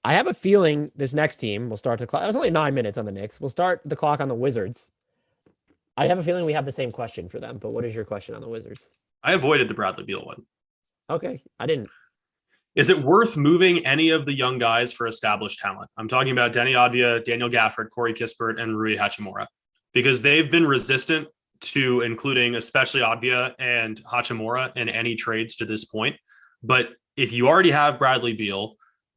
I have a feeling this next team will start the clock. It was only 9 minutes on the Knicks. We'll start the clock on the Wizards. I have a feeling we have the same question for them, but what is your question on the Wizards? I avoided the Bradley Beal one. Okay, I didn't. Is it worth moving any of the young guys for established talent? I'm talking about Deni Avdija, Daniel Gafford, Corey Kispert, and Rui Hachimura, because they've been resistant to including especially Avdija and Hachimura in any trades to this point. But if you already have Bradley Beal,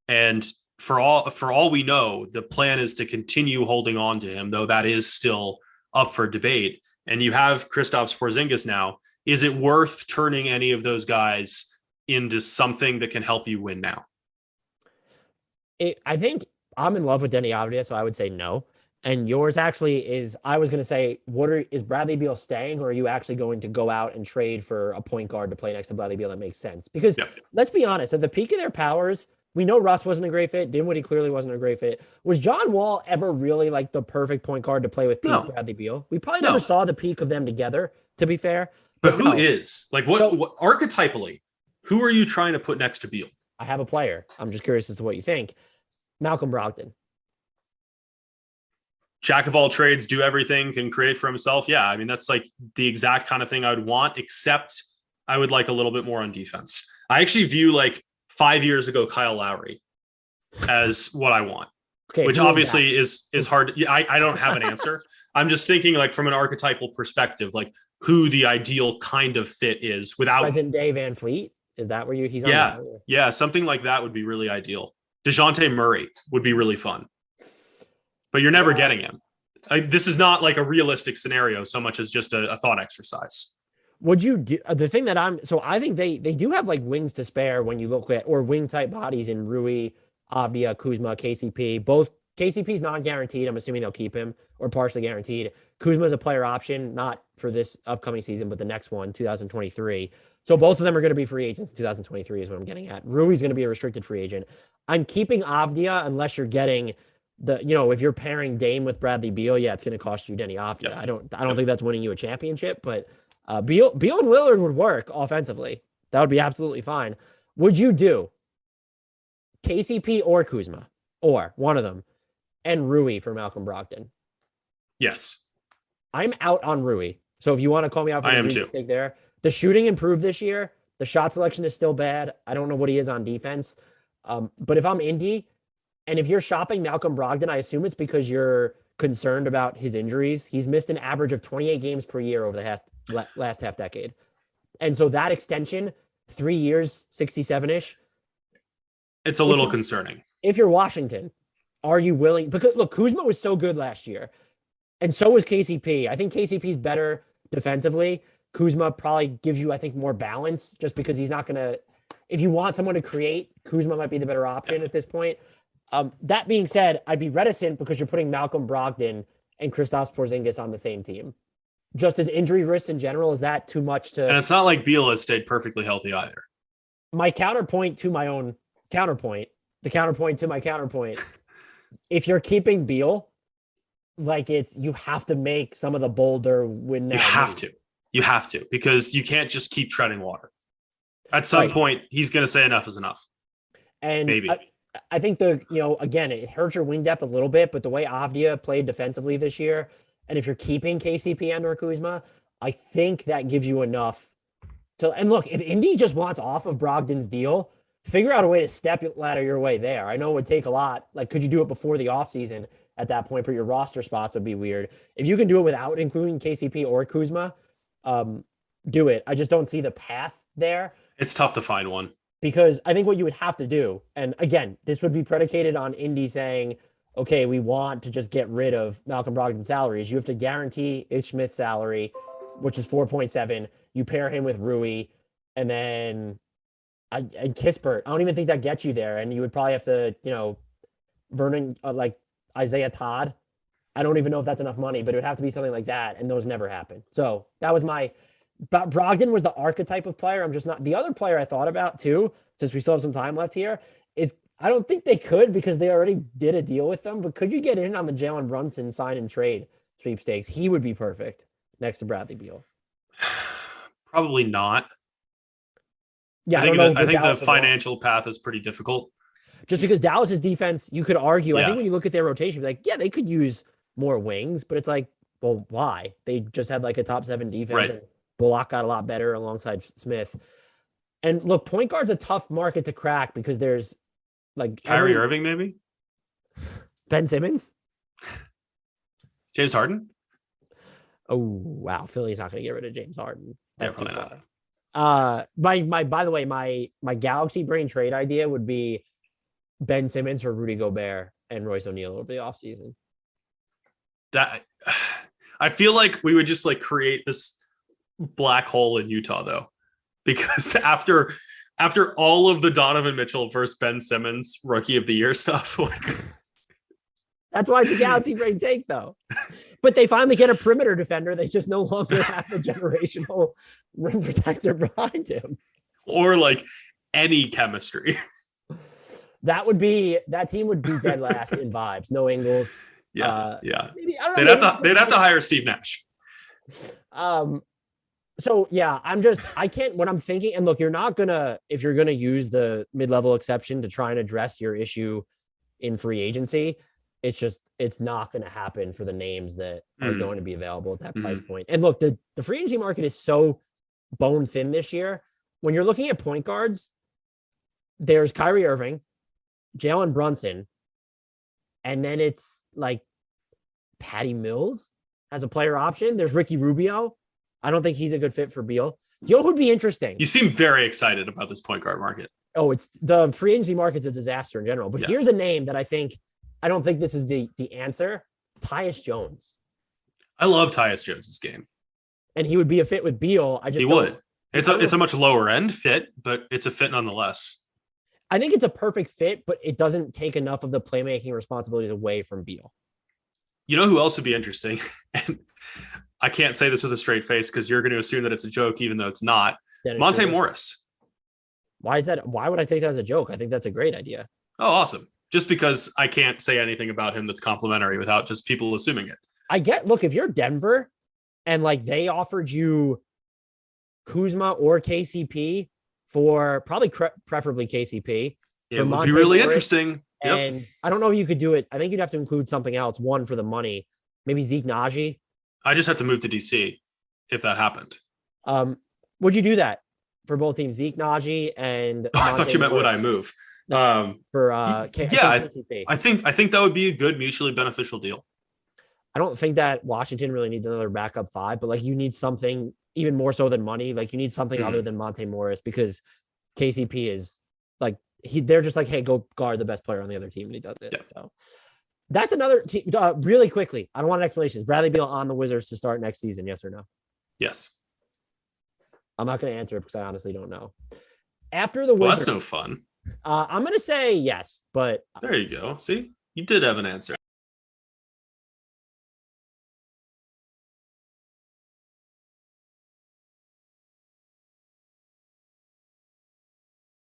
and for all we know, the plan is to continue holding on to him, though that is still up for debate. And you have Kristaps Porzingis now. Is it worth turning any of those guys into something that can help you win now? I think I'm in love with Deni Avdija, so I would say no. And yours actually is, I was going to say, is Bradley Beal staying, or are you actually going to go out and trade for a point guard to play next to Bradley Beal that makes sense? Because Yep. let's be honest, at the peak of their powers, we know Russ wasn't a great fit. Dinwiddie clearly wasn't a great fit. Was John Wall ever really like the perfect point guard to play with peak Bradley Beal? We probably never No. saw the peak of them together, to be fair. But who no. is? Like what archetypally, who are you trying to put next to Beal? I have a player. I'm just curious as to what you think. Malcolm Brogdon. Jack of all trades, do everything, can create for himself. Yeah, I mean, that's like the exact kind of thing I would want, except I would like a little bit more on defense. I actually view like 5 years ago Kyle Lowry as what I want, Okay, which who obviously is hard. I don't have an answer. I'm just thinking like from an archetypal perspective, like who the ideal kind of fit is without present day Van Fleet. Is that where he's on? Yeah, something like that would be really ideal. DeJounte Murray would be really fun, but you're never getting him. This is not like a realistic scenario so much as just a thought exercise. Would you do the thing that I think they do have like wings to spare when you look at, or wing type bodies in Rui, Avdija, Kuzma, KCP. Both KCP's not guaranteed. I'm assuming they'll keep him, or partially guaranteed. Kuzma's a player option, not for this upcoming season, but the next one, 2023. So both of them are going to be free agents in 2023 is what I'm getting at. Rui's going to be a restricted free agent. I'm keeping Avdija unless you're getting if you're pairing Dame with Bradley Beal, yeah, it's going to cost you Deni Avdija. Yep. I don't think that's winning you a championship, but Beal and Lillard would work offensively. That would be absolutely fine. Would you do KCP or Kuzma, or one of them, and Rui for Malcolm Brogdon? Yes. I'm out on Rui. So if you want to call me out for the mistake there, the shooting improved this year. The shot selection is still bad. I don't know what he is on defense. But if I'm Indy, and if you're shopping Malcolm Brogdon, I assume it's because you're concerned about his injuries. He's missed an average of 28 games per year over the last half decade. And so that extension, 3 years, 67-ish. It's a little concerning. If you're Washington, are you willing? Because look, Kuzma was so good last year. And so was KCP. I think KCP's better defensively. Kuzma probably gives you, I think, more balance just because he's not going to, if you want someone to create, Kuzma might be the better option at this point. That being said, I'd be reticent because you're putting Malcolm Brogdon and Kristaps Porzingis on the same team. Just as injury risks in general, is that too much to... And it's not like Beal has stayed perfectly healthy either. My counterpoint to my own counterpoint, the counterpoint to my counterpoint, if you're keeping Beal, like you have to make some of the bolder win now. You have to, because you can't just keep treading water. At some point, he's going to say enough is enough. And maybe. I think again, it hurts your wing depth a little bit, but the way Avdija played defensively this year, and if you're keeping KCP and or Kuzma, I think that gives you enough to, and look, if Indy just wants off of Brogdon's deal, figure out a way to step ladder your way there. I know it would take a lot. Like, could you do it before the offseason at that point, but your roster spots would be weird. If you can do it without including KCP or Kuzma, do it. I just don't see the path there. It's tough to find one. Because I think what you would have to do, and again, this would be predicated on Indy saying, okay, we want to just get rid of Malcolm Brogdon's salaries. You have to guarantee Ish Smith's salary, which is 4.7. You pair him with Rui, and then and Kispert. I don't even think that gets you there. And you would probably have to, Vernon, like Isaiah Todd. I don't even know if that's enough money, but it would have to be something like that. And those never happen. So that was but Brogdon was the archetype of player. I'm just not. The other player I thought about too, since we still have some time left here, is I don't think they could because they already did a deal with them. But could you get in on the Jalen Brunson sign and trade sweepstakes? He would be perfect next to Bradley Beal. Probably not. Yeah, I think the financial path is pretty difficult. Just because Dallas's defense, you could argue, I Yeah. think when you look at their rotation, you're like, yeah, they could use more wings, but it's like, well, why? They just had like a top 7 defense, Right. and Bullock got a lot better alongside Smith. And look, point guard's a tough market to crack because there's like Kyrie Irving, maybe Ben Simmons. James Harden. Oh wow, Philly's not going to get rid of James Harden. That's Yeah, too probably far. My by the way, my Galaxy brain trade idea would be Ben Simmons for Rudy Gobert and Royce O'Neal over the offseason. That I feel like we would just like create this black hole in Utah though, because after all of the Donovan Mitchell versus Ben Simmons Rookie of the Year stuff, like, that's why it's a Galaxy brain take though. But they finally get a perimeter defender. They just no longer have a generational rim protector behind him. Or like any chemistry. That team would be dead last in vibes. No Ingles. Yeah. Maybe I don't know. They'd have to hire Steve Nash. So yeah, I can't, when I'm thinking, and look, if you're gonna use the mid-level exception to try and address your issue in free agency, it's not going to happen for the names that are going to be available at that price point. And look, the free agency market is so bone thin this year. When you're looking at point guards, there's Kyrie Irving, Jalen Brunson, and then it's like Patty Mills as a player option. There's Ricky Rubio. I don't think he's a good fit for Beal. You know who'd be interesting? You seem very excited about this point guard market. Oh, it's the free agency market's a disaster in general. But here's a name that I don't think this is the answer. Tyus Jones. I love Tyus Jones's game. And he would be a fit with Beal. He would. It's a much lower end fit, but it's a fit nonetheless. I think it's a perfect fit, but it doesn't take enough of the playmaking responsibilities away from Beal. You know who else would be interesting? And I can't say this with a straight face because you're going to assume that it's a joke, even though it's not. Monte Morris. Why is that? Why would I take that as a joke? I think that's a great idea. Oh, awesome. Just because I can't say anything about him that's complimentary without just people assuming it. Look, if you're Denver and like they offered you Kuzma or KCP for probably preferably KCP. It would be really interesting. And I don't know if you could do it. I think you'd have to include something else. One for the money, maybe Zeke Naji. I just have to move to DC if that happened. Would you do that for both teams, Zeke Naji and? I thought you meant would I move? I think that would be a good mutually beneficial deal. I don't think that Washington really needs another backup 5, but like you need something even more so than money. Like you need something other than Monte Morris because KCP is like they're just like, hey, go guard the best player on the other team, and he does it. Yeah. So that's another team. Really quickly, I don't want an explanation. Is Bradley Beal on the Wizards to start next season? Yes or no? Yes. I'm not going to answer it because I honestly don't know. After the Wizards, that's no fun. I'm going to say yes, but there you go. See, you did have an answer.